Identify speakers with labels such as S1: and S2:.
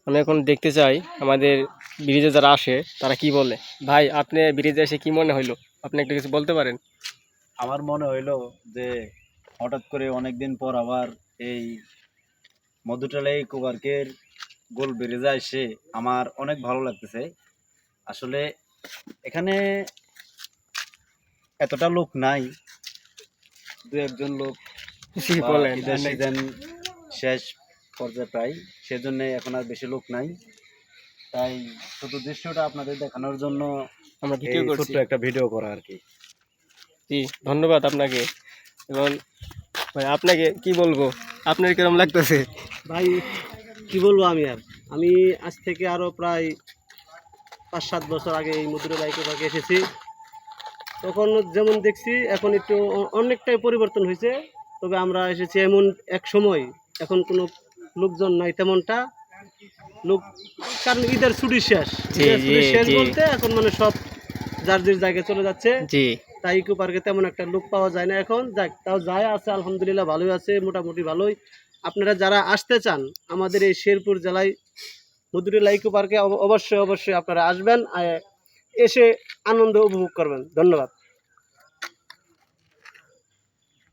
S1: আমি এখন দেখতে চাই আমাদের ব্রিজে যারা আসে তারা কি বলে। ভাই, আপনি ব্রিজে এসে কি মনে হইলো? আপনি একটু কিছু বলতে পারেন?
S2: আমার মনে হইলো যে হঠাৎ করে অনেকদিন পর আবার এই মধুটালাই ইকো পার্কের গোল ব্রিজে এসে আমার অনেক ভালো লাগতেছে। আসলে এখানে এতটা লোক নাই, দু একজন লোক,
S1: জি
S2: বা
S1: বলেন।
S2: ঈদের সিজন শেষ পর্যায়ে প্রায়, সেজন্য এখন আর বেশি লোক নাই। তাই শুধু দৃশ্যটা আপনাদের দেখানোর জন্য
S1: আমরা
S2: এই
S1: ভিডিও করছি।
S2: ছোট্ট একটা ভিডিও করা আর কি।
S1: জি, ধন্যবাদ আপনাকে। এবং ভাই, আপনাকে কি বলবো, আপনার কিরকম লাগতেছে?
S3: ভাই কি বলবো আমি আজ থেকে আরো প্রায় 5-7 বছর আগে এই মধুরা ইকো পার্কে এসেছি। তখন যেমন দেখছি এখন একটু অনেকটাই পরিবর্তন হয়েছে। তবে আমরা এসেছি এমন এক সময়, এখন কোনো লোকজন নাই তেমনটা লোক, কারণ ঈদের ছুটি শেষ।
S1: জি
S3: ঈদের
S1: জি
S3: ছুটি শেষ
S1: জি
S3: বলতে এখন মানে সব যার যার জায়গায় চলে যাচ্ছে।
S1: জি।
S3: তাই ইকো পার্কে তেমন একটা লোক পাওয়া যায় না এখন। যাক, তাও যায় আছে আলহামদুলিল্লাহ, ভালোই আছে, মোটামুটি ভালোই। আপনারা যারা আসতে চান আমাদের এই শেরপুর জেলায় মধুরা ইকো পার্কে, অবশ্যই অবশ্যই আপনারা আসবেন, এসে আনন্দ উপভোগ করবেন। ধন্যবাদ।